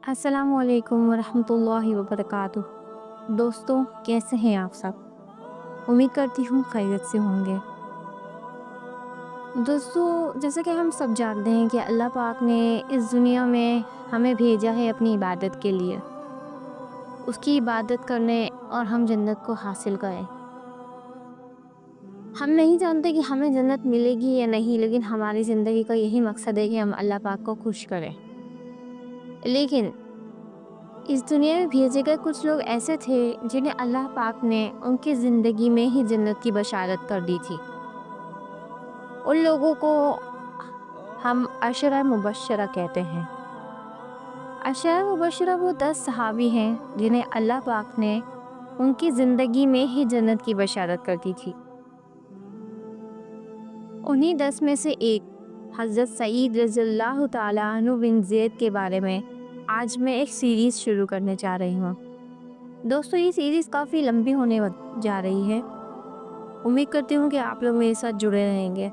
السلام علیکم ورحمۃ اللہ وبرکاتہ۔ دوستوں، کیسے ہیں آپ سب؟ امید کرتی ہوں خیریت سے ہوں گے۔ دوستوں، جیسا کہ ہم سب جانتے ہیں کہ اللہ پاک نے اس دنیا میں ہمیں بھیجا ہے اپنی عبادت کے لیے، اس کی عبادت کرنے اور ہم جنت کو حاصل کریں۔ ہم نہیں جانتے کہ ہمیں جنت ملے گی یا نہیں، لیکن ہماری زندگی کا یہی مقصد ہے کہ ہم اللہ پاک کو خوش کریں۔ لیکن اس دنیا میں بھیجے گئے کچھ لوگ ایسے تھے جنہیں اللہ پاک نے ان کی زندگی میں ہی جنت کی بشارت کر دی تھی۔ ان لوگوں کو ہم عشرہ مبشرہ کہتے ہیں۔ عشرہ مبشرہ وہ 10 صحابی ہیں جنہیں اللہ پاک نے ان کی زندگی میں ہی جنت کی بشارت کر دی تھی۔ انہی 10 میں سے ایک حضرت سعید رضی اللہ تعالیٰ عنہ بن زید کے بارے میں آج میں ایک سیریز شروع کرنے جا رہی ہوں۔ دوستو، یہ سیریز کافی لمبی ہونے جا رہی ہے۔ امید کرتی ہوں کہ آپ لوگ میرے ساتھ جڑے رہیں گے۔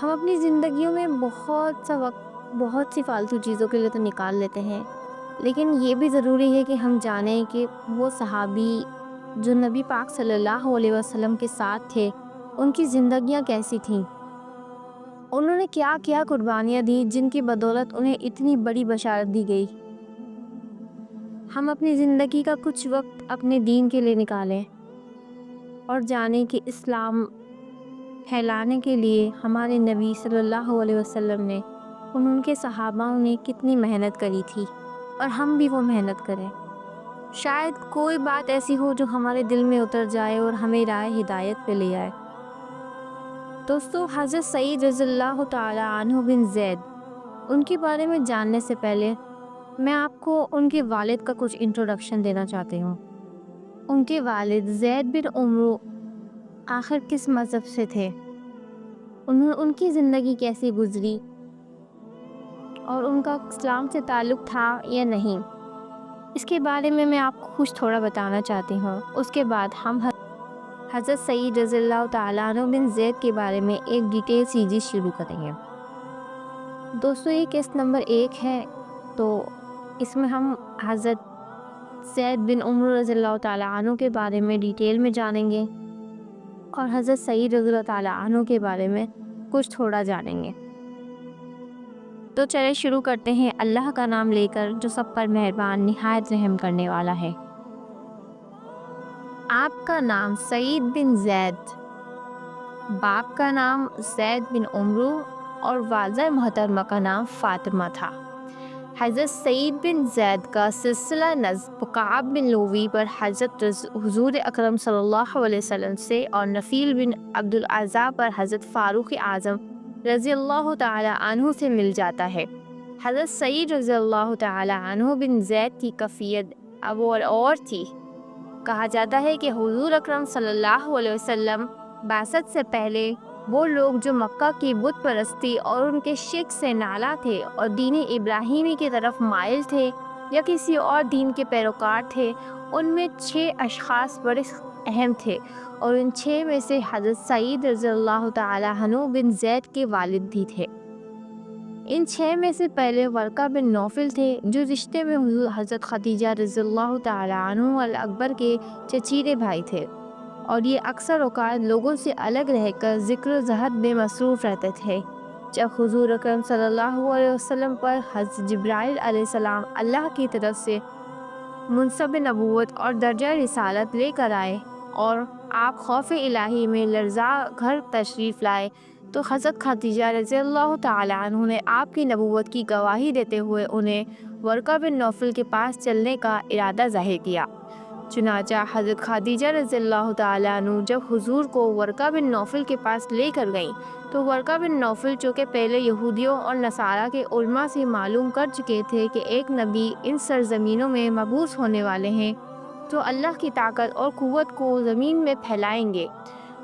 ہم اپنی زندگیوں میں بہت سا وقت بہت سی فالتو چیزوں کے لیے تو نکال لیتے ہیں، لیکن یہ بھی ضروری ہے کہ ہم جانیں کہ وہ صحابی جو نبی پاک صلی اللہ علیہ وسلم کے ساتھ تھے، ان کی زندگیاں کیسی تھیں، انہوں نے کیا کیا قربانیاں دی جن کی بدولت انہیں اتنی بڑی بشارت دی گئی۔ ہم اپنی زندگی کا کچھ وقت اپنے دین کے لیے نکالیں اور جانیں کہ اسلام پھیلانے کے لیے ہمارے نبی صلی اللہ علیہ وسلم نے ان کے صحابہ نے کتنی محنت کری تھی، اور ہم بھی وہ محنت کریں۔ شاید کوئی بات ایسی ہو جو ہمارے دل میں اتر جائے اور ہمیں راہ ہدایت پہ لے آئے۔ دوستو، حضرت سعید رضی اللہ تعالی عنہ بن زید، ان کے بارے میں جاننے سے پہلے میں آپ کو ان کے والد کا کچھ انٹروڈکشن دینا چاہتی ہوں۔ ان کے والد زید بن عمرو آخر کس مذہب سے تھے، ان کی زندگی کیسی گزری، اور ان کا اسلام سے تعلق تھا یا نہیں، اس کے بارے میں آپ کو کچھ تھوڑا بتانا چاہتی ہوں۔ اس کے بعد ہم حضرت سعید رضی اللہ تعالیٰ عنہ بن زید کے بارے میں ایک ڈیٹیل سیریز شروع کریں گے۔ دوستو، یہ قسط نمبر 1 ہے، تو اس میں ہم حضرت زید بن عمرو رضی اللہ تعالیٰ عنہ کے بارے میں ڈیٹیل میں جانیں گے، اور حضرت سعید رضی اللہ تعالیٰ عنہ کے بارے میں کچھ تھوڑا جانیں گے۔ تو چلے شروع کرتے ہیں اللہ کا نام لے کر، جو سب پر مہربان نہایت رحم کرنے والا ہے۔ آپ کا نام سعید بن زید، باپ کا نام زید بن عمرو، اور والدہ محترمہ کا نام فاطمہ تھا۔ حضرت سعید بن زید کا سلسلہ نسب کعب بن لوی پر حضرت حضور اکرم صلی اللہ علیہ وسلم سے، اور نفیل بن عبد الاعزیٰ پر حضرت فاروق اعظم رضی اللہ تعالی عنہ سے مل جاتا ہے۔ حضرت سعید رضی اللہ تعالی عنہ بن زید کی کفیت اب اور تھی۔ کہا جاتا ہے کہ حضور اکرم صلی اللہ علیہ وسلم بعثت سے پہلے وہ لوگ جو مکہ کی بت پرستی اور ان کے شرک سے نالاں تھے اور دین ابراہیمی کی طرف مائل تھے یا کسی اور دین کے پیروکار تھے، ان میں 6 اشخاص بڑے اہم تھے، اور ان 6 میں سے حضرت سعید رضی اللہ تعالی عنہ بن زید کے والد بھی تھے۔ ان 6 میں سے پہلے ورقہ بن نوفل تھے، جو رشتے میں حضرت خدیجہ رضی اللہ تعالی عنہ الاکبر کے چچیرے بھائی تھے، اور یہ اکثر اوقات لوگوں سے الگ رہ کر ذکر و زہد میں مصروف رہتے تھے۔ جب حضور اکرم صلی اللہ علیہ وسلم پر حضرت جبرائیل علیہ السلام اللہ کی طرف سے منصب نبوت اور درجہ رسالت لے کر آئے، اور آپ خوف الہی میں لرزا گھر تشریف لائے، تو حضرت خدیجہ رضی اللہ تعالی عنہ نے آپ کی نبوت کی گواہی دیتے ہوئے انہیں ورقہ بن نوفل کے پاس چلنے کا ارادہ ظاہر کیا۔ چنانچہ حضرت خدیجہ رضی اللہ تعالی عنہ جب حضور کو ورقہ بن نوفل کے پاس لے کر گئیں، تو ورقہ بن نوفل چونکہ پہلے یہودیوں اور نصارہ کے علماء سے معلوم کر چکے تھے کہ ایک نبی ان سرزمینوں میں مبعوث ہونے والے ہیں، تو اللہ کی طاقت اور قوت کو زمین میں پھیلائیں گے۔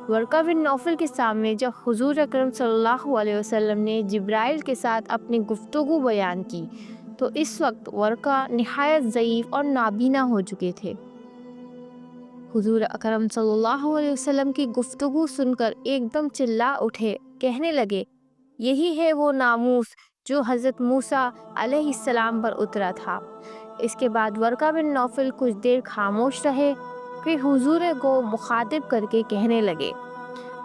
ورقہ بن نوفل کے سامنے جب حضور اکرم صلی اللہ علیہ وسلم نے جبرائیل کے ساتھ اپنی گفتگو بیان کی، تو اس وقت ورقہ نہایت ضعیف اور نابینا ہو چکے تھے۔ حضور اکرم صلی اللہ علیہ وسلم کی گفتگو سن کر ایک دم چلا اٹھے، کہنے لگے، یہی ہے وہ ناموس جو حضرت موسیٰ علیہ السلام پر اترا تھا۔ اس کے بعد ورقہ بن نوفل کچھ دیر خاموش رہے، پھر حضور کو مخاطب کر کے کہنے لگے،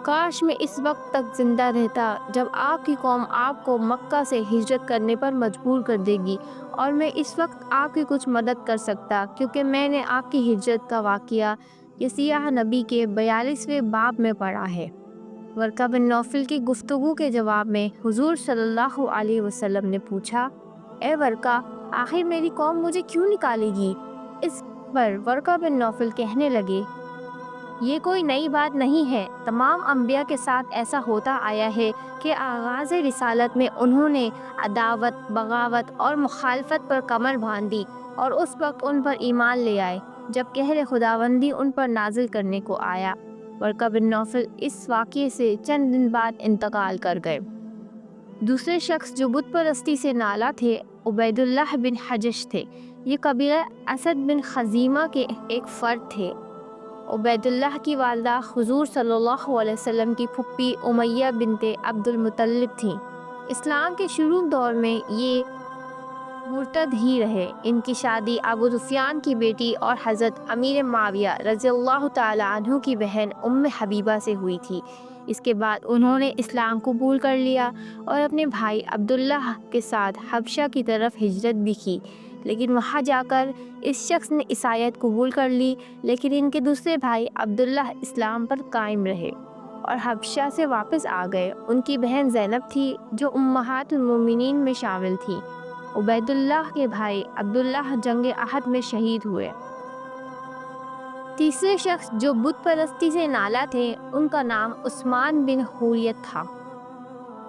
کاش میں اس وقت تک زندہ رہتا جب آپ کی قوم آپ کو مکہ سے ہجرت کرنے پر مجبور کر دے گی، اور میں اس وقت آپ کی کچھ مدد کر سکتا، کیونکہ میں نے آپ کی ہجرت کا واقعہ یسیع نبی کے 42ویں باب میں پڑھا ہے۔ ورقہ بن نوفل کی گفتگو کے جواب میں حضور صلی اللہ علیہ وسلم نے پوچھا، اے ورقہ، آخر میری قوم مجھے کیوں نکالے گی؟ اس پر ورقہ بن نوفل کہنے لگے، یہ کوئی نئی بات نہیں ہے، تمام انبیاء کے ساتھ ایسا ہوتا آیا ہے کہ آغاز رسالت میں انہوں نے عداوت، بغاوت اور مخالفت پر کمر باندھ دی، اور اس وقت ان پر ایمان لے آئے جب قہر خداوندی ان پر نازل کرنے کو آیا۔ ورقہ بن نوفل اس واقعے سے چند دن بعد انتقال کر گئے۔ دوسرے شخص جو بت پرستی سے نالاں تھے عبید اللہ بن حجش تھے۔ یہ قبیلہ اسد بن خزیمہ کے ایک فرد تھے۔ عبید اللہ کی والدہ حضور صلی اللہ علیہ وسلم کی پھپھی امیہ بنت عبد المطلب تھیں۔ اسلام کے شروع دور میں یہ مرتد ہی رہے۔ ان کی شادی ابو سفیان کی بیٹی اور حضرت امیر معاویہ رضی اللہ تعالی عنہ کی بہن ام حبیبہ سے ہوئی تھی۔ اس کے بعد انہوں نے اسلام قبول کر لیا اور اپنے بھائی عبداللہ کے ساتھ حبشہ کی طرف ہجرت بھی کی، لیکن وہاں جا کر اس شخص نے عیسائیت قبول کر لی، لیکن ان کے دوسرے بھائی عبداللہ اسلام پر قائم رہے اور حبشہ سے واپس آ گئے۔ ان کی بہن زینب تھی جو امہات المومنین میں شامل تھی۔ عبید اللہ کے بھائی عبداللہ جنگ احد میں شہید ہوئے۔ تیسرے شخص جو بت پرستی سے نالاں تھے، ان کا نام عثمان بن حوریت تھا۔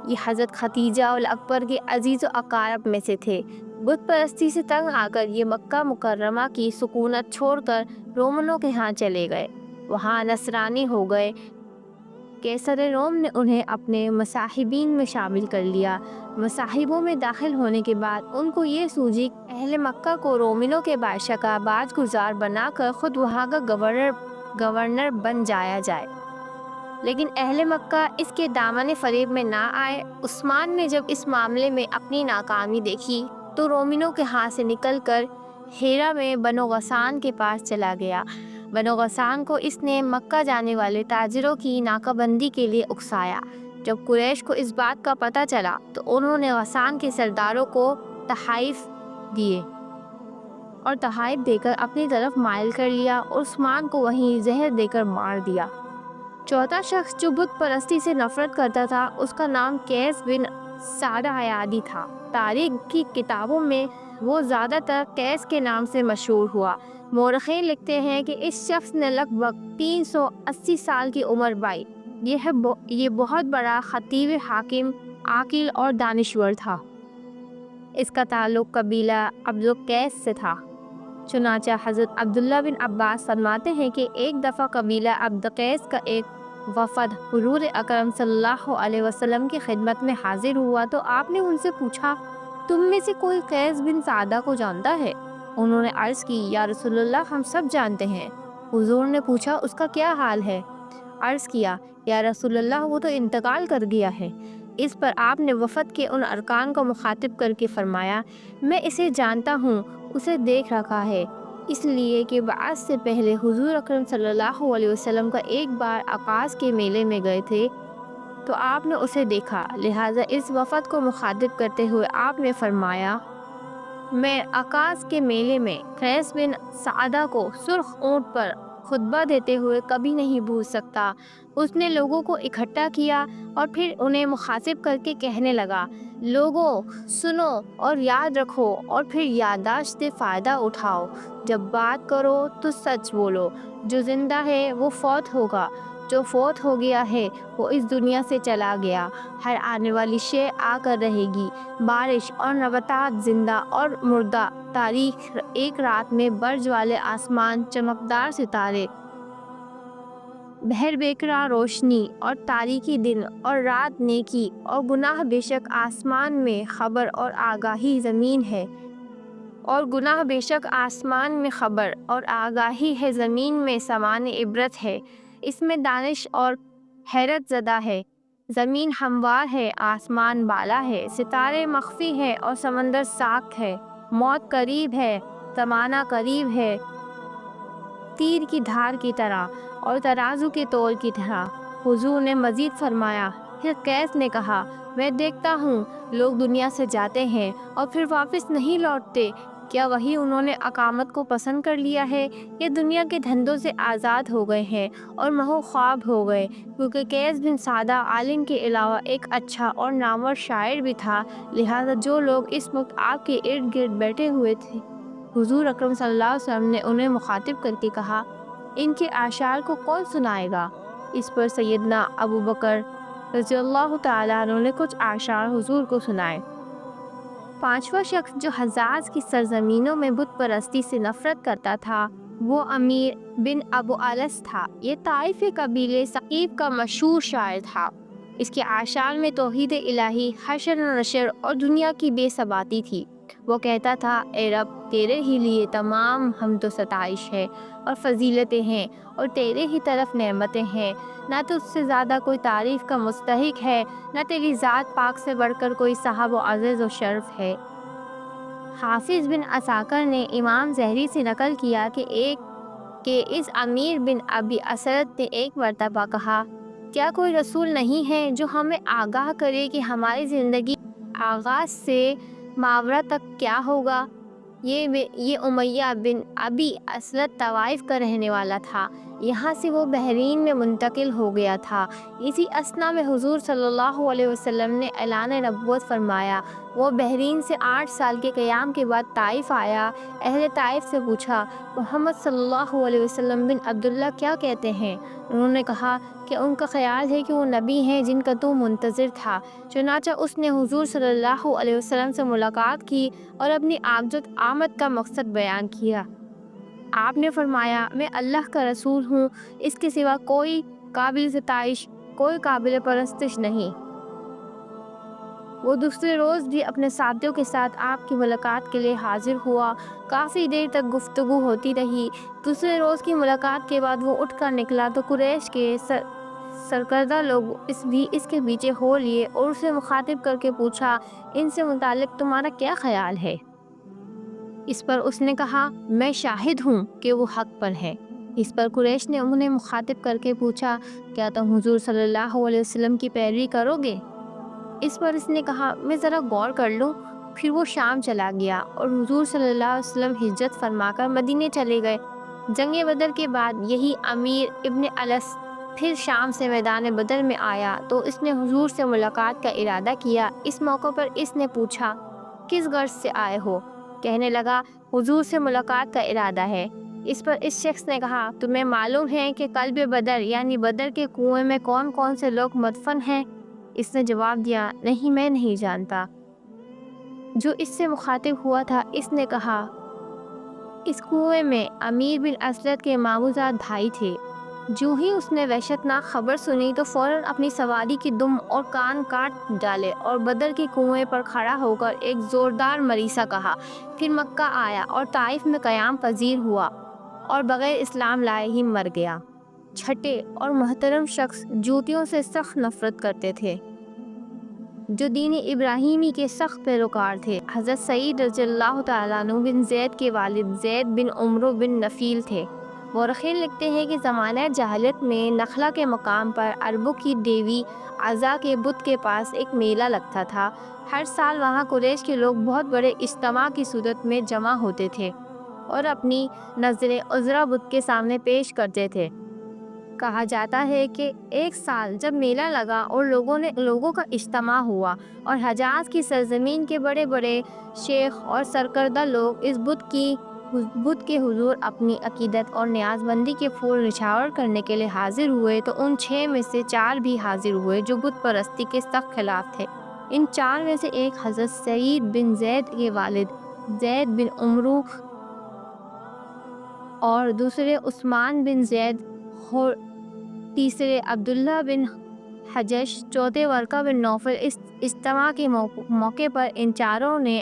یہ حضرت ختیجہ الاکبر کے عزیز و اقارب میں سے تھے۔ بت پرستی سے تنگ آ کر یہ مکہ مکرمہ کی سکونت چھوڑ کر رومنوں کے ہاں چلے گئے، وہاں نصرانی ہو گئے۔ قیصر روم نے انہیں اپنے مصاحبین میں شامل کر لیا۔ مصاحبوں میں داخل ہونے کے بعد ان کو یہ سوجی کہ اہل مکہ کو رومنوں کے بادشاہ کا باج گزار بنا کر خود وہاں کا گورنر بن جایا جائے، لیکن اہل مکہ اس کے دامن فریب میں نہ آئے۔ عثمان نے جب اس معاملے میں اپنی ناکامی دیکھی تو رومنوں کے ہاتھ سے نکل کر ہیرا میں بنو غسان کے پاس چلا گیا۔ بنو غسان کو اس نے مکہ جانے والے تاجروں کی ناکہ بندی کے لیے اکسایا۔ جب قریش کو اس بات کا پتہ چلا تو انہوں نے غسان کے سرداروں کو تحائف دیے اور تحائف دے کر اپنی طرف مائل کر لیا اور عثمان کو وہیں زہر دے کر مار دیا۔ چوتھا شخص جو بت پرستی سے نفرت کرتا تھا، اس کا نام قیس بن سعد عیادی تھا۔ تاریخ کی کتابوں میں وہ زیادہ تر قیس کے نام سے مشہور ہوا۔ مورخین لکھتے ہیں کہ اس شخص نے لگ بھگ 380 سال کی عمر پائی۔ یہ بہت بڑا خطیب، حاکم، عاقل اور دانشور تھا۔ اس کا تعلق قبیلہ عبد القیس سے تھا۔ چنانچہ حضرت عبداللہ بن عباس فرماتے ہیں کہ ایک دفعہ قبیلہ عبد القیس کا ایک وفد حضور اکرم صلی اللہ علیہ وسلم کی خدمت میں حاضر ہوا تو آپ نے ان سے پوچھا، تم میں سے کوئی قیس بن سعدہ کو جانتا ہے؟ انہوں نے عرض کی، یا رسول اللہ، ہم سب جانتے ہیں۔ حضور نے پوچھا، اس کا کیا حال ہے؟ عرض کیا، یا رسول اللہ، وہ تو انتقال کر گیا ہے۔ اس پر آپ نے وفد کے ان ارکان کو مخاطب کر کے فرمایا، میں اسے جانتا ہوں، اسے دیکھ رکھا ہے، اس لیے کہ بعث سے پہلے حضور اکرم صلی اللہ علیہ وسلم کا ایک بار عکاظ کے میلے میں گئے تھے تو آپ نے اسے دیکھا، لہٰذا اس وفد کو مخاطب کرتے ہوئے آپ نے فرمایا، میں عکاظ کے میلے میں قیس بن سعدہ کو سرخ اونٹ پر خطبہ دیتے ہوئے کبھی نہیں بھول سکتا۔ اس نے لوگوں کو اکٹھا کیا اور پھر انہیں مخاطب کر کے کہنے لگا، لوگوں سنو اور یاد رکھو اور پھر یادداشت سے فائدہ اٹھاؤ، جب بات کرو تو سچ بولو، جو زندہ ہے وہ فوت ہوگا، جو فوت ہو گیا ہے وہ اس دنیا سے چلا گیا، ہر آنے والی شے آ کر رہے گی، بارش اور نباتات زندہ اور مردہ، تاریخ ایک رات میں برج والے آسمان، چمکدار ستارے، بحر بے قرار روشنی اور تاریکی دن اور رات، نیکی اور گناہ، بے شک آسمان میں خبر اور آگاہی زمین ہے، اور گناہ بے شک آسمان میں خبر اور آگاہی ہے، زمین میں سامان عبرت ہے، اس میں دانش اور حیرت زدہ ہے، زمین ہموار ہے، آسمان بالا ہے، ستارے مخفی ہے اور سمندر ساکت ہے۔ موت قریب ہے، زمانہ قریب ہے، تیر کی دھار کی طرح اور ترازو کے تول کی طرح۔ حضور نے مزید فرمایا، پھر قیس نے کہا، میں دیکھتا ہوں لوگ دنیا سے جاتے ہیں اور پھر واپس نہیں لوٹتے، کیا وہی انہوں نے اقامت کو پسند کر لیا ہے یا دنیا کے دھندوں سے آزاد ہو گئے ہیں اور محو خواب ہو گئے؟ کیونکہ قیس بن سعدہ عالم کے علاوہ ایک اچھا اور نامور شاعر بھی تھا، لہٰذا جو لوگ اس وقت آپ کے ارد گرد بیٹھے ہوئے تھے، حضور اکرم صلی اللہ علیہ وسلم نے انہیں مخاطب کر کے کہا، ان کے اعشار کو کون سنائے گا؟ اس پر سیدنا ابو بکر رضی اللہ تعالیٰ عنہ نے کچھ اعشار حضور کو سنائے۔ پانچواں شخص جو حجاز کی سرزمینوں میں بت پرستی سے نفرت کرتا تھا وہ امیر بن ابو الس تھا۔ یہ طائف قبیلے ثقیف کا مشہور شاعر تھا۔ اس کے اعشار میں توحید الہی، حشر و نشر اور دنیا کی بے ثباتی تھی۔ وہ کہتا تھا، اے رب، تیرے ہی لیے تمام حمد و ستائش ہے اور فضیلتیں ہیں اور تیرے ہی طرف نعمتیں ہیں، نہ تو اس سے زیادہ کوئی تعریف کا مستحق ہے، نہ تیری ذات پاک سے بڑھ کر کوئی صاحب و عزت و شرف ہے۔ حافظ بن عساکر نے امام زہری سے نقل کیا کہ اس امیر بن ابی اسد نے ایک مرتبہ کہا، کیا کوئی رسول نہیں ہے جو ہمیں آگاہ کرے کہ ہماری زندگی آغاز سے ماورا تک کیا ہوگا؟ یہ امیہ بن ابی اسد طوائف کا رہنے والا تھا، یہاں سے وہ بحرین میں منتقل ہو گیا تھا۔ اسی اثنا میں حضور صلی اللہ علیہ وسلم نے اعلان نبوت فرمایا۔ وہ بحرین سے 8 سال کے قیام کے بعد طائف آیا۔ اہل طائف سے پوچھا، محمد صلی اللہ علیہ وسلم بن عبداللہ کیا کہتے ہیں؟ انہوں نے کہا کہ ان کا خیال ہے کہ وہ نبی ہیں جن کا تو منتظر تھا۔ چنانچہ اس نے حضور صلی اللہ علیہ وسلم سے ملاقات کی اور اپنی آمد کا مقصد بیان کیا۔ آپ نے فرمایا، میں اللہ کا رسول ہوں، اس کے سوا کوئی قابل ستائش، کوئی قابل پرستش نہیں۔ وہ دوسرے روز بھی اپنے ساتھیوں کے ساتھ آپ کی ملاقات کے لیے حاضر ہوا۔ کافی دیر تک گفتگو ہوتی رہی۔ دوسرے روز کی ملاقات کے بعد وہ اٹھ کر نکلا تو قریش کے سرکردہ لوگ اس کے پیچھے ہو لیے اور اسے مخاطب کر کے پوچھا، ان سے متعلق تمہارا کیا خیال ہے؟ اس پر اس نے کہا، میں شاہد ہوں کہ وہ حق پر ہے۔ اس پر قریش نے انہیں مخاطب کر کے پوچھا، کیا تم حضور صلی اللہ علیہ وسلم کی پیروی کرو گے؟ اس پر اس نے کہا، میں ذرا غور کر لوں۔ پھر وہ شام چلا گیا اور حضور صلی اللہ علیہ وسلم ہجرت فرما کر مدینے چلے گئے۔ جنگ بدر کے بعد یہی امیر ابن الس پھر شام سے میدان بدر میں آیا تو اس نے حضور سے ملاقات کا ارادہ کیا۔ اس موقع پر اس نے پوچھا، کس غرض سے آئے ہو؟ کہنے لگا، حضور سے ملاقات کا ارادہ ہے۔ اس پر اس شخص نے کہا، تمہیں معلوم ہے کہ قلب بدر یعنی بدر کے کنویں میں کون کون سے لوگ مدفن ہیں؟ اس نے جواب دیا، نہیں، میں نہیں جانتا۔ جو اس سے مخاطب ہوا تھا اس نے کہا، اس کنویں میں امیر بن اسد کے ماموزاد بھائی تھے۔ جو ہی اس نے وحشتناک خبر سنی تو فوراً اپنی سواری کی دم اور کان کاٹ ڈالے اور بدر کے کنویں پر کھڑا ہو کر ایک زوردار مریثہ کہا۔ پھر مکہ آیا اور طائف میں قیام پذیر ہوا اور بغیر اسلام لائے ہی مر گیا۔ چھٹے اور محترم شخص جوتیوں سے سخت نفرت کرتے تھے، جو دین ابراہیمی کے سخت پیروکار تھے۔ حضرت سعید رضی اللہ تعالیٰ عنہ بن زید کے والد زید بن عمرو بن نفیل تھے۔ مورخین لکھتے ہیں کہ زمانہ جاہلیت میں نخلا کے مقام پر عربوں کی دیوی عزا کے بت کے پاس ایک میلہ لگتا تھا۔ ہر سال وہاں قریش کے لوگ بہت بڑے اجتماع کی صورت میں جمع ہوتے تھے اور اپنی نظریں عذرا بت کے سامنے پیش کرتے تھے۔ کہا جاتا ہے کہ ایک سال جب میلہ لگا اور لوگوں کا اجتماع ہوا اور حجاز کی سرزمین کے بڑے بڑے شیخ اور سرکردہ لوگ اس بت کے حضور اپنی عقیدت اور نیاز بندی کے پھول نچھاور کرنے کے لیے حاضر ہوئے تو ان 6 میں سے 4 بھی حاضر ہوئے جو بت پرستی کے سخت خلاف تھے۔ ان 4 میں سے ایک حضرت سعید بن زید کے والد زید بن عمرو اور دوسرے عثمان بن زید، تیسرے عبداللہ بن حجش، چوتھے ورقہ بن نوفل۔ اس اجتماع کے موقع پر ان چاروں نے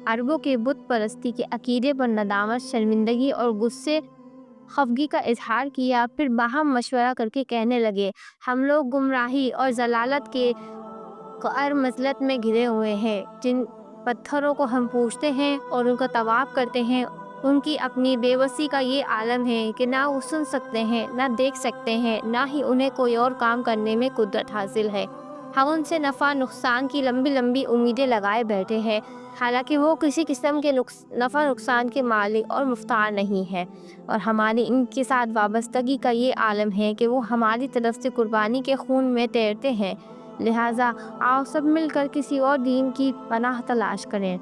عربوں کے بت پرستی کے عقیدے پر ندامت، شرمندگی اور غصے خفگی کا اظہار کیا، پھر باہم مشورہ کر کے کہنے لگے، ہم لوگ گمراہی اور ضلالت کے قعر مزلت میں گھرے ہوئے ہیں۔ جن پتھروں کو ہم پوجتے ہیں اور ان کا طواف کرتے ہیں، ان کی اپنی بے بسی کا یہ عالم ہے کہ نہ وہ سن سکتے ہیں، نہ دیکھ سکتے ہیں، نہ ہی انہیں کوئی اور کام کرنے میں قدرت حاصل ہے۔ ہم ان سے نفع نقصان کی لمبی لمبی امیدیں لگائے بیٹھے ہیں، حالانکہ وہ کسی قسم کے نفع نقصان کے مالک اور مختار نہیں ہے، اور ہماری ان کے ساتھ وابستگی کا یہ عالم ہے کہ وہ ہماری طرف سے قربانی کے خون میں تیرتے ہیں۔ لہٰذا آؤ سب مل کر کسی اور دین کی پناہ تلاش کریں۔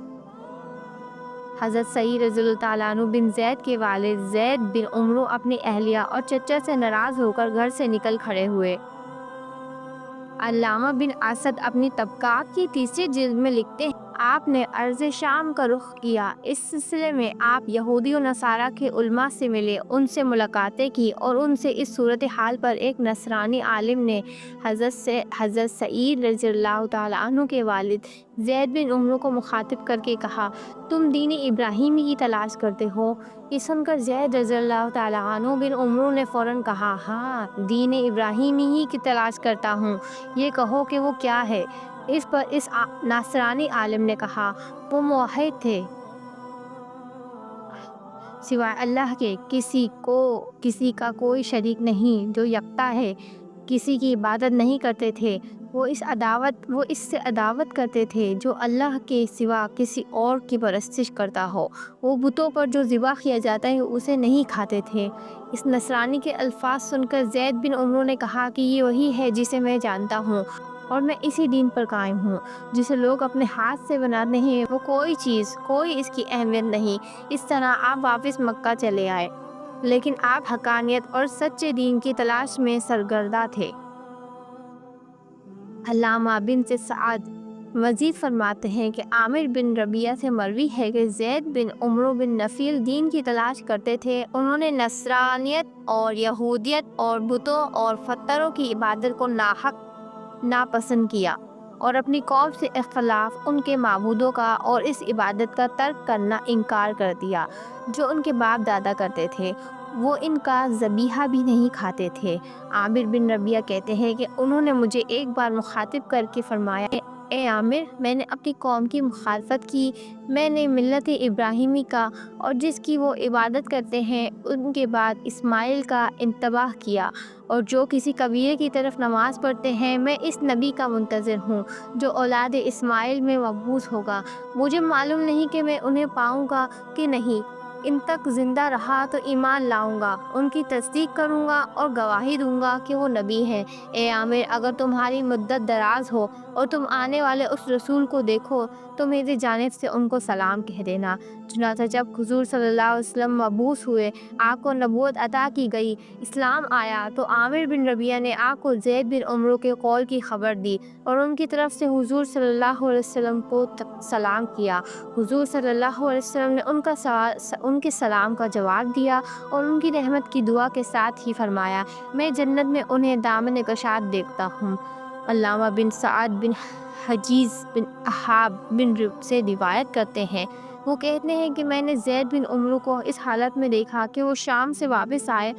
حضرت سعید رضی اللہ تعالیٰ عنہ بن زید کے والد زید بن عمرو اپنی اہلیہ اور چچا سے ناراض ہو کر گھر سے نکل کھڑے ہوئے۔ علامہ بن اسد اپنی طبقات کی تیسری جلد میں لکھتے ہیں، آپ نے ارض شام کا رخ کیا۔ اس سلسلے میں آپ یہودی و نصارہ کے علماء سے ملے، ان سے ملاقاتیں کی، اور ان سے اس صورتحال پر ایک نصرانی عالم نے حضرت سعید رضی اللہ تعالیٰ عنہ کے والد زید بن عمرو کو مخاطب کر کے کہا، تم دین ابراہیمی کی تلاش کرتے ہو؟ یہ سن کر زید رضی اللہ تعالیٰ عنہ بن عمرو نے فوراً کہا، ہاں، دین ابراہیمی ہی کی تلاش کرتا ہوں، یہ کہو کہ وہ کیا ہے؟ اس پر اس نصرانی عالم نے کہا، وہ موحد تھے، سوائے اللہ کے کسی کا کوئی شریک نہیں، جو یکتا ہے، کسی کی عبادت نہیں کرتے تھے۔ وہ اس سے عداوت کرتے تھے جو اللہ کے سوا کسی اور کی پرستش کرتا ہو۔ وہ بتوں پر جو ذبح کیا جاتا ہے اسے نہیں کھاتے تھے۔ اس نصرانی کے الفاظ سن کر زید بن عمرو نے کہا کہ یہ وہی ہے جسے میں جانتا ہوں، اور میں اسی دین پر قائم ہوں جسے لوگ اپنے ہاتھ سے بناتے ہیں۔ وہ کوئی اس کی اہمیت نہیں۔ اس طرح آپ واپس مکہ چلے آئے، لیکن آپ حقانیت اور سچے دین کی تلاش میں سرگرداں تھے۔ علامہ بن سعد مزید فرماتے ہیں کہ عامر بن ربیعہ سے مروی ہے کہ زید بن عمرو بن نفیل دین کی تلاش کرتے تھے۔ انہوں نے نصرانیت اور یہودیت اور بتوں اور پتھروں کی عبادت کو ناپسند کیا، اور اپنی قوم سے اختلاف ان کے معبودوں کا اور اس عبادت کا ترک کرنا انکار کر دیا جو ان کے باپ دادا کرتے تھے۔ وہ ان کا ذبیحہ بھی نہیں کھاتے تھے۔ عامر بن ربیعہ کہتے ہیں کہ انہوں نے مجھے ایک بار مخاطب کر کے فرمایا، اے عامر، میں نے اپنی قوم کی مخالفت کی، میں نے ملت ابراہیمی کا اور جس کی وہ عبادت کرتے ہیں ان کے بعد اسماعیل کا انتباہ کیا، اور جو کسی قبیلے کی طرف نماز پڑھتے ہیں میں اس نبی کا منتظر ہوں جو اولاد اسماعیل میں مبعوث ہوگا۔ مجھے معلوم نہیں کہ میں انہیں پاؤں گا کہ نہیں، ان تک زندہ رہا تو ایمان لاؤں گا، ان کی تصدیق کروں گا اور گواہی دوں گا کہ وہ نبی ہیں۔ اے عامر، اگر تمہاری مدت دراز ہو اور تم آنے والے اس رسول کو دیکھو تو میری جانب سے ان کو سلام کہہ دینا۔ چنانچہ جب حضور صلی اللہ علیہ وسلم مبعوث ہوئے، آپ کو نبوت عطا کی گئی، اسلام آیا، تو عامر بن ربیعہ نے آپ کو زید بن عمرو کے قول کی خبر دی اور ان کی طرف سے حضور صلی اللہ علیہ وسلم کو سلام کیا۔ حضور صلی اللہ علیہ وسلم نے ان کے سلام کا جواب دیا اور ان کی رحمت کی دعا کے ساتھ ہی فرمایا، میں جنت میں انہیں دامن کشاد دیکھتا ہوں۔ علامہ بن سعد بن حجیز بن احاب بن سے روایت کرتے ہیں، وہ کہتے ہیں کہ میں نے زید بن عمرو کو اس حالت میں دیکھا کہ وہ شام سے واپس آئے،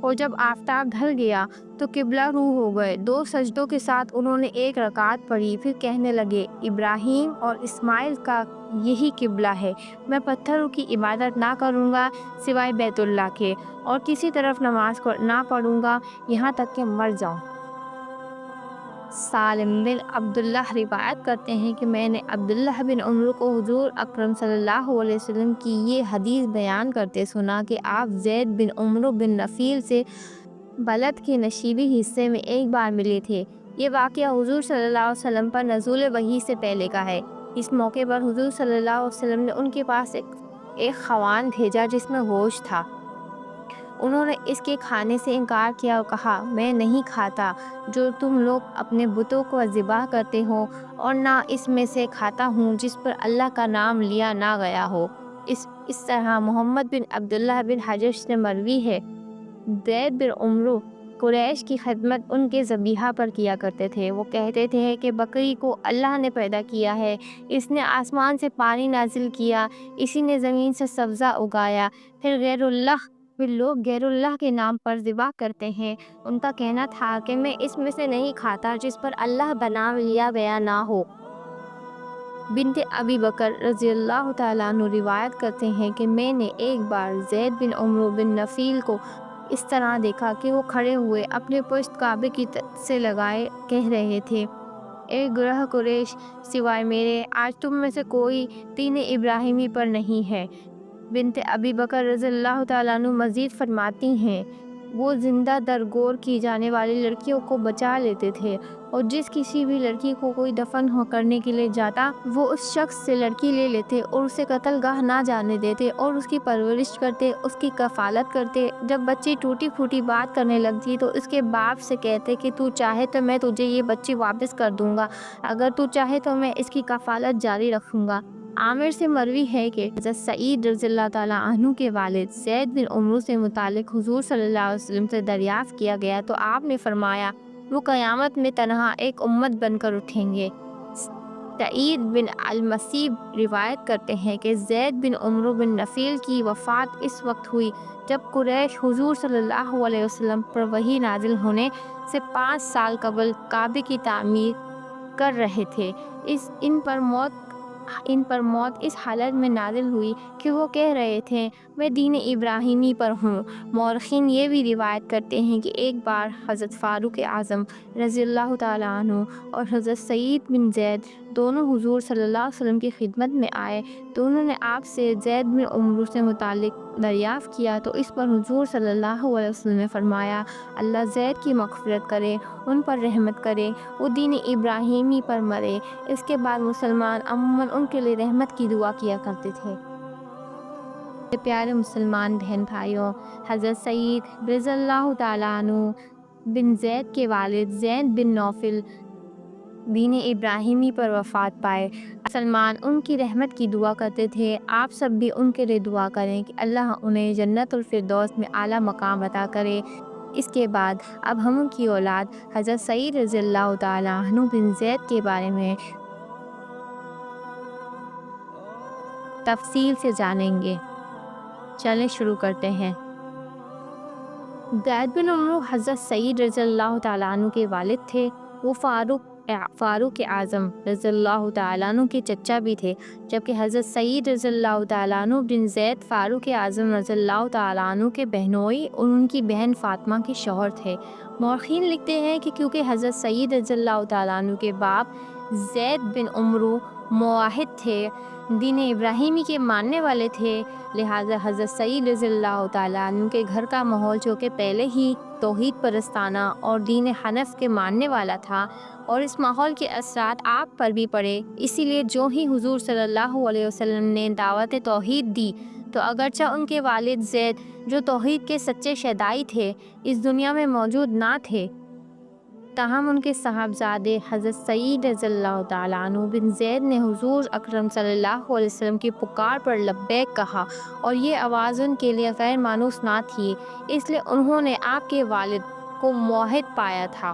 اور جب آفتاب ڈھل گیا تو قبلہ رو ہو گئے۔ 2 سجدوں کے ساتھ انہوں نے 1 رکعت پڑھی، پھر کہنے لگے، ابراہیم اور اسماعیل کا یہی قبلہ ہے، میں پتھروں کی عبادت نہ کروں گا سوائے بیت اللہ کے، اور کسی طرف نماز نہ پڑھوں گا یہاں تک کہ مر جاؤں۔ سالم بن عبداللہ روایت کرتے ہیں کہ میں نے عبداللہ بن عمرو کو حضور اکرم صلی اللہ علیہ وسلم کی یہ حدیث بیان کرتے سنا کہ آپ زید بن عمرو بن نفیل سے بلد کے نشیبی حصے میں ایک بار ملے تھے۔ یہ واقعہ حضور صلی اللہ علیہ وسلم پر نزول وحی سے پہلے کا ہے۔ اس موقع پر حضور صلی اللہ علیہ وسلم نے ان کے پاس ایک خوان بھیجا جس میں گوشت تھا۔ انہوں نے اس کے کھانے سے انکار کیا اور کہا، میں نہیں کھاتا جو تم لوگ اپنے بتوں کو ذبح کرتے ہو، اور نہ اس میں سے کھاتا ہوں جس پر اللہ کا نام لیا نہ گیا ہو۔ اس طرح محمد بن عبداللہ بن حجش سے مروی ہے، زید بن عمرو قریش کی خدمت ان کے ذبیحہ پر کیا کرتے تھے۔ وہ کہتے تھے کہ بکری کو اللہ نے پیدا کیا ہے، اس نے آسمان سے پانی نازل کیا، اسی نے زمین سے سبزہ اگایا، پھر غیر اللہ پھر لوگ غیر اللہ کے نام پر ذبح کرتے ہیں۔ ان کا کہنا تھا کہ میں اس میں سے نہیں کھاتا جس پر اللہ بنا لیا گیا نہ ہو۔ بنت ابی بکر رضی اللہ تعالیٰ عنہ روایت کرتے ہیں کہ میں نے ایک بار زید بن عمرو بن نفیل کو اس طرح دیکھا کہ وہ کھڑے ہوئے اپنے پشت کعبے کی سے لگائے کہہ رہے تھے، اے گروہ قریش، سوائے میرے آج تم میں سے کوئی دین ابراہیمی پر نہیں ہے۔ بنت ابی بکر رضی اللہ تعالیٰ عنہ مزید فرماتی ہیں، وہ زندہ درگور کی جانے والی لڑکیوں کو بچا لیتے تھے، اور جس کسی بھی لڑکی کو کوئی دفن کرنے کے لیے جاتا وہ اس شخص سے لڑکی لے لیتے اور اسے قتل گاہ نہ جانے دیتے اور اس کی پرورش کرتے، اس کی کفالت کرتے۔ جب بچی ٹوٹی پھوٹی بات کرنے لگتی تو اس کے باپ سے کہتے کہ تو چاہے تو میں تجھے یہ بچی واپس کر دوں گا، اگر تو چاہے تو میں اس کی کفالت جاری رکھوں گا۔ عامر سے مروی ہے کہ حضرت سعید رضی اللہ تعالیٰ عنہ کے والد زید بن عمرو سے متعلق حضور صلی اللہ علیہ وسلم سے دریافت کیا گیا تو آپ نے فرمایا، وہ قیامت میں تنہا ایک امت بن کر اٹھیں گے۔ سعید بن المسیب روایت کرتے ہیں کہ زید بن عمرو بن نفیل کی وفات اس وقت ہوئی جب قریش حضور صلی اللہ علیہ وسلم پر وحی نازل ہونے سے 5 سال قبل کعبے کی تعمیر کر رہے تھے۔ ان پر موت اس حالت میں نازل ہوئی کہ وہ کہہ رہے تھے، میں دین ابراہیمی پر ہوں۔ مورخین یہ بھی روایت کرتے ہیں کہ ایک بار حضرت فاروق اعظم رضی اللہ تعالیٰ عنہ اور حضرت سعید بن زید دونوں حضور صلی اللہ علیہ وسلم کی خدمت میں آئے تو انہوں نے آپ سے زید بن عمرو سے متعلق دریافت کیا تو اس پر حضور صلی اللہ علیہ وسلم نے فرمایا، اللہ زید کی مغفرت کرے، ان پر رحمت کرے، وہ دین ابراہیمی پر مرے۔ اس کے بعد مسلمان عموماً ان کے لیے رحمت کی دعا کیا کرتے تھے۔ پیارے مسلمان بہن بھائیوں، حضرت سعید رضی اللہ تعالیٰ عنہ بن زید کے والد زید بن نوفل دین ابراہیمی پر وفات پائے۔ مسلمان ان کی رحمت کی دعا کرتے تھے۔ آپ سب بھی ان کے لیے دعا کریں کہ اللہ انہیں جنت الفردوس میں اعلیٰ مقام عطا کرے۔ اس کے بعد اب ہم ان کی اولاد حضرت سعید رضی اللہ تعالیٰ عنہ بن زید کے بارے میں تفصیل سے جانیں گے۔ چلیں شروع کرتے ہیں۔ زید بن عمرو حضرت سعید رضی اللہ تعالیٰ عنہ کے والد تھے۔ وہ فاروق اعظم رضی اللہ تعالیٰ عنہ کے چچا بھی تھے، جبکہ حضرت سعید رضی اللہ تعالیٰ عنہ بن زید فاروق اعظم رضی اللہ تعالیٰ عنہ کے بہنوئی اور ان کی بہن فاطمہ کے شوہر تھے۔ مورخین لکھتے ہیں کہ کیونکہ حضرت سعید رضی اللہ تعالیٰ عنہ کے باپ زید بن عمرو موحد تھے، دین ابراہیمی کے ماننے والے تھے، لہٰذا حضرت سعید رضی اللہ تعالیٰ عنہ کے گھر کا ماحول جو کہ پہلے ہی توحید پرستانہ اور دین حنف کے ماننے والا تھا، اور اس ماحول کے اثرات آپ پر بھی پڑے، اسی لیے جو ہی حضور صلی اللہ علیہ وسلم نے دعوت توحید دی تو اگرچہ ان کے والد زید جو توحید کے سچے شیدائی تھے اس دنیا میں موجود نہ تھے، تاہم ان کے صاحبزادے حضرت سعید رضی اللہ تعالیٰ عنہ بن زید نے حضور اکرم صلی اللہ علیہ وسلم کی پکار پر لبیک کہا، اور یہ آواز ان کے لیے غیر مانوس نہ تھی، اس لیے انہوں نے آپ کے والد کو موحد پایا تھا،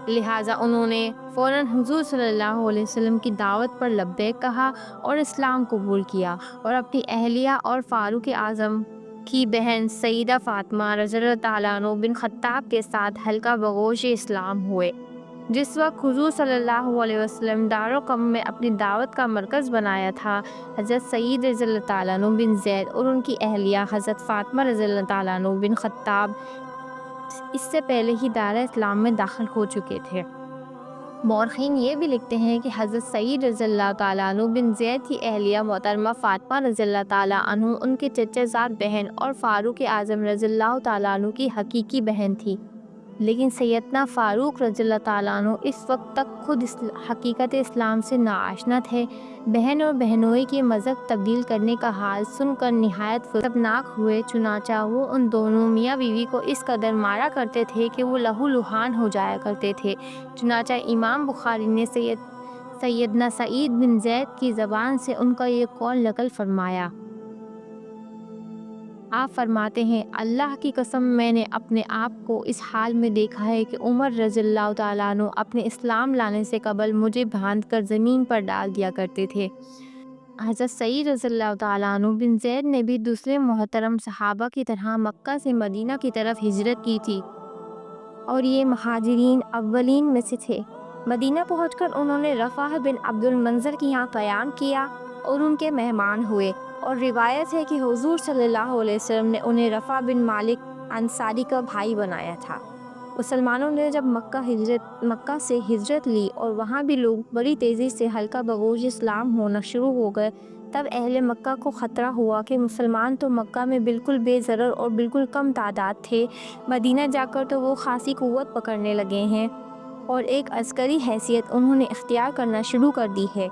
لہٰذا انہوں نے فوراً حضور صلی اللہ علیہ وسلم کی دعوت پر لبیک کہا اور اسلام قبول کیا، اور اپنی اہلیہ اور فاروق اعظم کی بہن سیدہ فاطمہ رضی اللہ تعالیٰ عنہ بن خطاب کے ساتھ حلقہ بگوش اسلام ہوئے۔ جس وقت حضور صلی اللہ علیہ وسلم دارالقم میں اپنی دعوت کا مرکز بنایا تھا، حضرت سعید رضی اللہ تعالیٰ عنہ بن زید اور ان کی اہلیہ حضرت فاطمہ رضی اللہ تعالیٰ عنہ بن خطاب اس سے پہلے ہی دار اسلام میں داخل ہو چکے تھے۔ مورخین یہ بھی لکھتے ہیں کہ حضرت سعید رضی اللہ تعالیٰ عنہ بن زید کی اہلیہ محترمہ فاطمہ رضی اللہ تعالیٰ عنہ ان کے چچا زاد بہن اور فاروق اعظم رضی اللہ تعالیٰ عنہ کی حقیقی بہن تھی، لیکن سیدنا فاروق رضی اللہ تعالیٰ عنہ اس وقت تک خود حقیقت اسلام سے ناآشنا تھے۔ بہن اور بہنوئی کے مذہب تبدیل کرنے کا حال سن کر نہایت غضبناک ہوئے، چنانچہ وہ ان دونوں میاں بیوی کو اس قدر مارا کرتے تھے کہ وہ لہو لہان ہو جایا کرتے تھے۔ چنانچہ امام بخاری نے سیدنا سعید بن زید کی زبان سے ان کا یہ قول نقل فرمایا۔ آپ فرماتے ہیں، اللہ کی قسم میں نے اپنے آپ کو اس حال میں دیکھا ہے کہ عمر رضی اللہ تعالیٰ عنہ اپنے اسلام لانے سے قبل مجھے باندھ کر زمین پر ڈال دیا کرتے تھے۔ حضرت سعید رضی اللہ تعالیٰ عنہ بن زید نے بھی دوسرے محترم صحابہ کی طرح مکہ سے مدینہ کی طرف ہجرت کی تھی اور یہ مہاجرین اولین میں سے تھے۔ مدینہ پہنچ کر انہوں نے رفاح بن عبد المنذر کے یہاں قیام کیا اور ان کے مہمان ہوئے، اور روایت ہے کہ حضور صلی اللہ علیہ وسلم نے انہیں رفاح بن مالک انصاری کا بھائی بنایا تھا۔ مسلمانوں نے جب مکہ سے ہجرت لی اور وہاں بھی لوگ بڑی تیزی سے حلقہ بگوش اسلام ہونا شروع ہو گئے، تب اہل مکہ کو خطرہ ہوا کہ مسلمان تو مکہ میں بالکل بے ضرر اور بالکل کم تعداد تھے، مدینہ جا کر تو وہ خاصی قوت پکڑنے لگے ہیں اور ایک عسکری حیثیت انہوں نے اختیار کرنا شروع کر دی ہے۔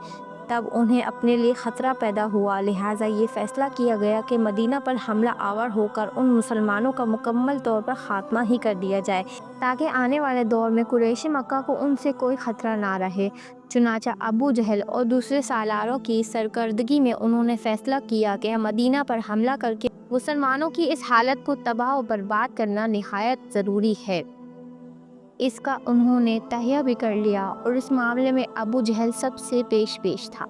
تب انہیں اپنے لیے خطرہ پیدا ہوا، لہٰذا یہ فیصلہ کیا گیا کہ مدینہ پر حملہ آور ہو کر ان مسلمانوں کا مکمل طور پر خاتمہ ہی کر دیا جائے، تاکہ آنے والے دور میں قریش مکہ کو ان سے کوئی خطرہ نہ رہے۔ چنانچہ ابو جہل اور دوسرے سالاروں کی سرکردگی میں انہوں نے فیصلہ کیا کہ مدینہ پر حملہ کر کے مسلمانوں کی اس حالت کو تباہ و برباد کرنا نہایت ضروری ہے۔ اس کا انہوں نے تہیہ بھی کر لیا اور اس معاملے میں ابو جہل سب سے پیش تھا۔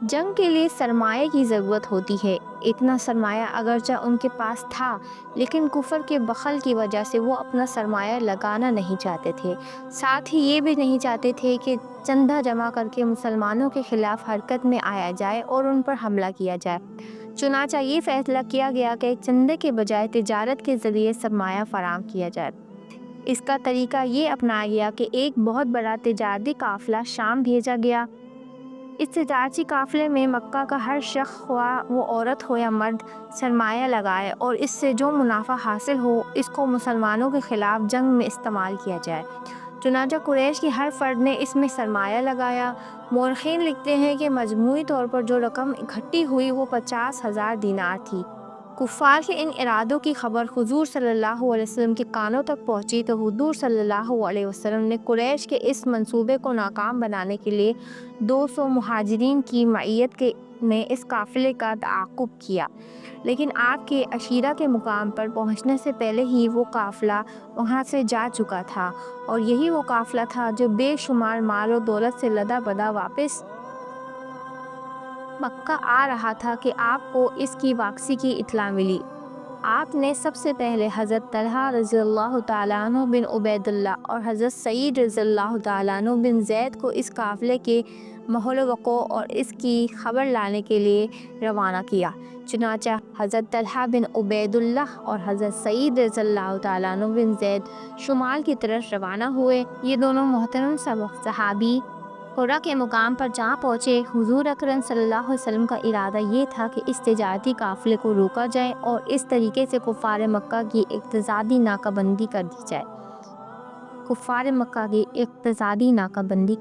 جنگ کے لیے سرمایہ کی ضرورت ہوتی ہے۔ اتنا سرمایہ اگرچہ ان کے پاس تھا، لیکن کفر کے بخل کی وجہ سے وہ اپنا سرمایہ لگانا نہیں چاہتے تھے، ساتھ ہی یہ بھی نہیں چاہتے تھے کہ چندہ جمع کر کے مسلمانوں کے خلاف حرکت میں آیا جائے اور ان پر حملہ کیا جائے۔ چنانچہ یہ فیصلہ کیا گیا کہ چندے کے بجائے تجارت کے ذریعے سرمایہ فراہم کیا جائے۔ اس کا طریقہ یہ اپنایا گیا کہ ایک بہت بڑا تجارتی قافلہ شام بھیجا گیا۔ اس تجارتی قافلے میں مکہ کا ہر شخص، خواہ وہ عورت ہو یا مرد، سرمایہ لگائے اور اس سے جو منافع حاصل ہو اس کو مسلمانوں کے خلاف جنگ میں استعمال کیا جائے۔ چنانچہ قریش کے ہر فرد نے اس میں سرمایہ لگایا۔ مورخین لکھتے ہیں کہ مجموعی طور پر جو رقم اکٹھی ہوئی وہ 50,000 دینار تھی۔ کفار کے ان ارادوں کی خبر حضور صلی اللہ علیہ وسلم کے کانوں تک پہنچی تو حضور صلی اللہ علیہ وسلم نے قریش کے اس منصوبے کو ناکام بنانے کے لیے 200 مہاجرین کی معیت میں اس قافلے کا تعاقب کیا، لیکن آپ کے عشیرہ کے مقام پر پہنچنے سے پہلے ہی وہ قافلہ وہاں سے جا چکا تھا، اور یہی وہ قافلہ تھا جو بے شمار مال و دولت سے لدا بدا واپس مکہ آ رہا تھا کہ آپ کو اس کی واپسی کی اطلاع ملی۔ آپ نے سب سے پہلے حضرت طلحہ رضی اللہ تعالیٰ عنہ بن عبید اللہ اور حضرت سعید رضی اللہ تعالیٰ عنہ بن زید کو اس قافلے کے محل وقوع اور اس کی خبر لانے کے لیے روانہ کیا۔ چنانچہ حضرت طلحہ بن عبید اللہ اور حضرت سعید رضی اللہ تعالیٰ عنہ بن زید شمال کی طرف روانہ ہوئے۔ یہ دونوں محترم صحابی حرا کے مقام پر جہاں پہنچے، حضور اکرم صلی اللہ علیہ وسلم کا ارادہ یہ تھا کہ اس تجارتی قافلے کو روکا جائے اور اس طریقے سے کفار مکہ کی اقتصادی ناکہ بندی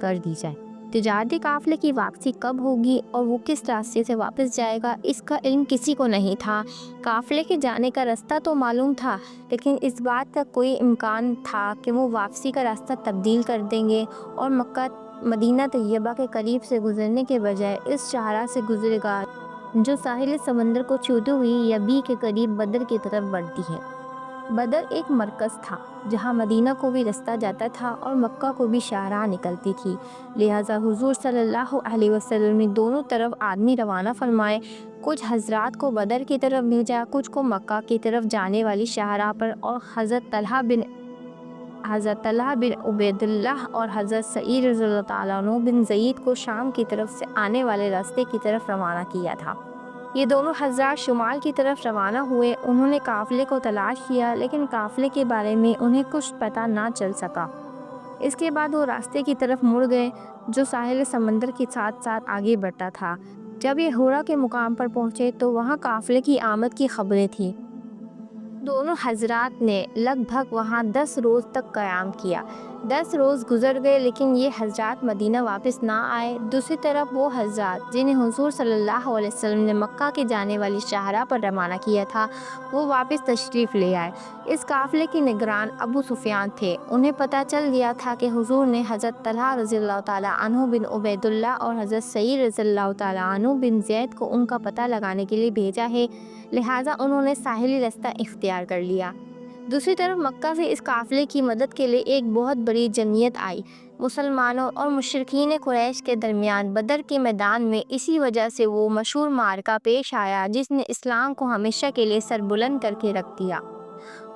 کر دی جائے۔ تجارتی قافلے کی واپسی کب ہوگی اور وہ کس راستے سے واپس جائے گا، اس کا علم کسی کو نہیں تھا۔ قافلے کے جانے کا راستہ تو معلوم تھا، لیکن اس بات کا کوئی امکان تھا کہ وہ واپسی کا راستہ تبدیل کر دیں گے اور مدینہ طیبہ کے قریب سے گزرنے کے بجائے اس شاہراہ سے گزرے گا جو ساحل سمندر کو چھوتے ہوئی یبی کے قریب بدر کی طرف بڑھتی ہے۔ بدر ایک مرکز تھا جہاں مدینہ کو بھی رستہ جاتا تھا اور مکہ کو بھی شاہراہ نکلتی تھی، لہٰذا حضور صلی اللہ علیہ وسلم نے دونوں طرف آدمی روانہ فرمائے، کچھ حضرات کو بدر کی طرف بھیجا، کچھ کو مکہ کی طرف جانے والی شاہراہ پر، اور حضرت طلحہ بن عبید اللہ اور حضرت سعید رضی اللہ تعالیٰ عنہ بن زید کو شام کی طرف سے آنے والے راستے کی طرف روانہ کیا تھا۔ یہ دونوں حضرات شمال کی طرف روانہ ہوئے۔ انہوں نے قافلے کو تلاش کیا، لیکن قافلے کے بارے میں انہیں کچھ پتہ نہ چل سکا۔ اس کے بعد وہ راستے کی طرف مڑ گئے جو ساحل سمندر کے ساتھ ساتھ آگے بڑھتا تھا۔ جب یہ حرا کے مقام پر پہنچے تو وہاں قافلے کی آمد کی خبریں تھیں۔ دونوں حضرات نے لگ بھگ وہاں 10 روز تک قیام کیا۔ 10 روز گزر گئے لیکن یہ حضرات مدینہ واپس نہ آئے۔ دوسری طرف وہ حضرات جنہیں حضور صلی اللہ علیہ وسلم نے مکہ کے جانے والی شاہراہ پر روانہ کیا تھا، وہ واپس تشریف لے آئے۔ اس قافلے کے نگران ابو سفیان تھے۔ انہیں پتہ چل گیا تھا کہ حضور نے حضرت طلحہ رضی اللہ تعالیٰ عنہ بن عبید اللہ اور حضرت سعید رضی اللہ تعالیٰ عنہ بن زید کو ان کا پتہ لگانے کے لیے بھیجا ہے، لہٰذا انہوں نے ساحلی راستہ اختیار کر لیا۔ دوسری طرف مکہ سے اس قافلے کی مدد کے لیے ایک بہت بڑی جمعیت آئی۔ مسلمانوں اور مشرکین قریش کے درمیان بدر کے میدان میں اسی وجہ سے وہ مشہور معرکہ پیش آیا جس نے اسلام کو ہمیشہ کے لیے سربلند کر کے رکھ دیا۔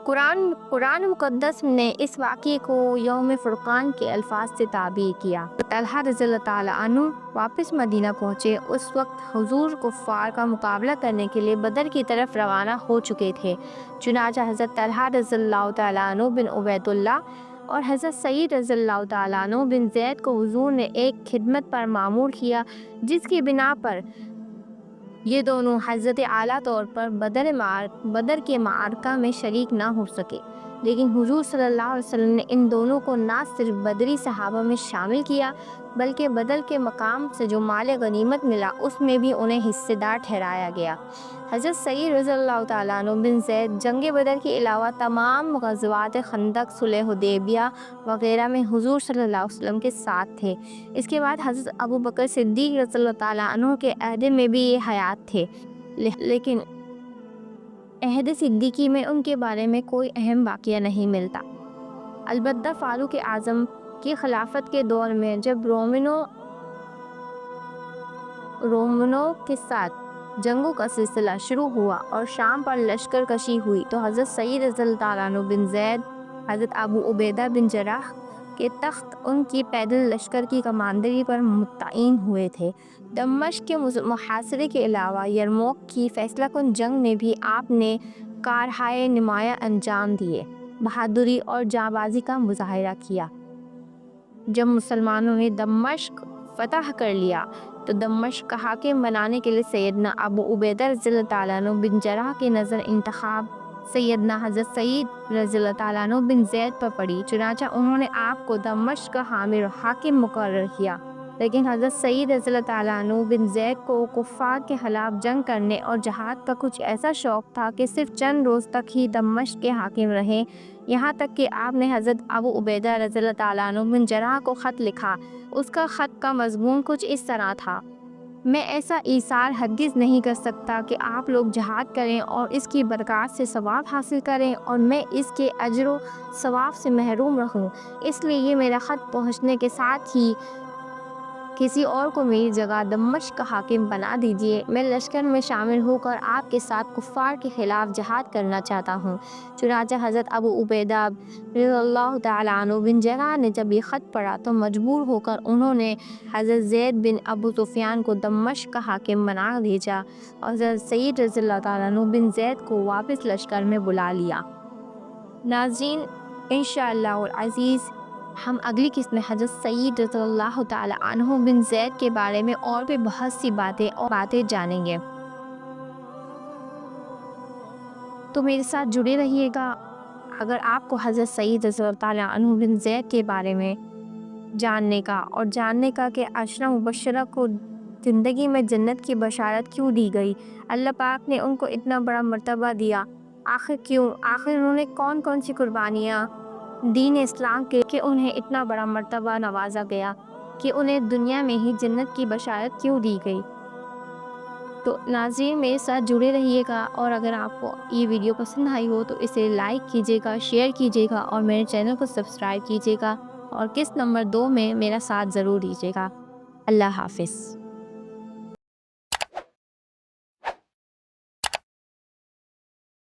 قرآن مقدس نے اس واقعے کو یوم فرقان کے الفاظ سے تعبیر کیا۔ طلحہ رضی اللہ تعالیٰ عنہ واپس مدینہ پہنچے۔ اس وقت حضور کفار کا مقابلہ کرنے کے لیے بدر کی طرف روانہ ہو چکے تھے۔ چنانچہ حضرت طلحہ رضی اللہ تعالیٰ عنہ بن عبید اللہ اور حضرت سعید رضی اللہ تعالیٰ عنہ بن زید کو حضور نے ایک خدمت پر مامور کیا، جس کی بنا پر یہ دونوں حضرت اعلیٰ طور پر بدر کے معرکہ میں شریک نہ ہو سکے، لیکن حضور صلی اللہ علیہ وسلم نے ان دونوں کو نہ صرف بدری صحابہ میں شامل کیا بلکہ بدر کے مقام سے جو مال غنیمت ملا اس میں بھی انہیں حصے دار ٹھہرایا گیا۔ حضرت سعید رضی اللہ تعالیٰ عنہ بن زید جنگ بدر کے علاوہ تمام غزوات خندق، صلح حدیبیہ وغیرہ میں حضور صلی اللہ علیہ وسلم کے ساتھ تھے۔ اس کے بعد حضرت ابو بکر صدیق رضی اللہ تعالیٰ عنہ کے عہد میں بھی یہ حیات تھے، لیکن عہد صدیقی میں ان کے بارے میں کوئی اہم واقعہ نہیں ملتا۔ البتہ فاروق اعظم کی خلافت کے دور میں جب رومنوں کے ساتھ جنگوں کا سلسلہ شروع ہوا اور شام پر لشکر کشی ہوئی تو حضرت سعید رضی اللہ تعالیٰ عنہ بن زید حضرت ابو عبیدہ بن جراح کے تخت ان کی پیدل لشکر کی کمانڈری پر متعین ہوئے تھے۔ دمشق کے محاصرے کے علاوہ یرموک کی فیصلہ کن جنگ میں بھی آپ نے کارہائے نمایاں انجام دیے، بہادری اور جانبازی کا مظاہرہ کیا۔ جب مسلمانوں نے دمشق فتح کر لیا تو دمشق کا حاکم بنانے کے لیے سیدنا ابو عبیدہ رضی اللہ تعالیٰ عنہ بن جراح کے نظر انتخاب سیدنا حضرت سعید رضی اللہ تعالیٰ عنہ بن زید پر پڑی۔ چنانچہ انہوں نے آپ کو دمشق کا حامل حاکم مقرر کیا، لیکن حضرت سعید رضی اللہ تعالیٰ عنہ بن زید کو کفار کے خلاف جنگ کرنے اور جہاد کا کچھ ایسا شوق تھا کہ صرف چند روز تک ہی دمشق کے حاکم رہے، یہاں تک کہ آپ نے حضرت ابو عبیدہ رضی اللہ تعالیٰ عنہ بن جراح کو خط لکھا۔ اس کا خط کا مضمون کچھ اس طرح تھا: میں ایسا ایثار ہرگز نہیں کر سکتا کہ آپ لوگ جہاد کریں اور اس کی برکات سے ثواب حاصل کریں اور میں اس کے اجر و ثواب سے محروم رہوں، اس لیے یہ میرا خط پہنچنے کے ساتھ ہی کسی اور کو میری جگہ دمشق کا حاکم بنا دیجیے۔ میں لشکر میں شامل ہو کر آپ کے ساتھ کفار کے خلاف جہاد کرنا چاہتا ہوں۔ چنانچہ حضرت ابو عبیدہ رضی اللہ تعالیٰ عنہ بن جراح نے جب یہ خط پڑھا تو مجبور ہو کر انہوں نے حضرت زید بن ابو سفیان کو دمشق کا حاکم بنا بھیجا اور حضرت سعید رضی اللہ تعالیٰ عنہ بن زید کو واپس لشکر میں بلا لیا۔ ناظرین، انشاءاللہ العزیز ہم اگلی قسط میں حضرت سعید رضی اللہ تعالیٰ عنہ بن زید کے بارے میں اور بھی بہت سی باتیں جانیں گے، تو میرے ساتھ جڑے رہیے گا۔ اگر آپ کو حضرت سعید رضی اللہ تعالیٰ عنہ بن زید کے بارے میں جاننے کا کہ عشرہ مبشرہ کو زندگی میں جنت کی بشارت کیوں دی گئی، اللہ پاک نے ان کو اتنا بڑا مرتبہ دیا، آخر انہوں نے کون سی قربانیاں دین اسلام کے کہ انہیں اتنا بڑا مرتبہ نوازا گیا کہ انہیں دنیا میں ہی جنت کی بشارت کیوں دی گئی، تو ناظرین میرے ساتھ جڑے رہیے گا۔ اور اگر آپ کو یہ ویڈیو پسند آئی ہو تو اسے لائک کیجیے گا، شیئر کیجیے گا اور میرے چینل کو سبسکرائب کیجیے گا اور قسط نمبر 2 میں میرا ساتھ ضرور دیجیے گا۔ اللہ حافظ۔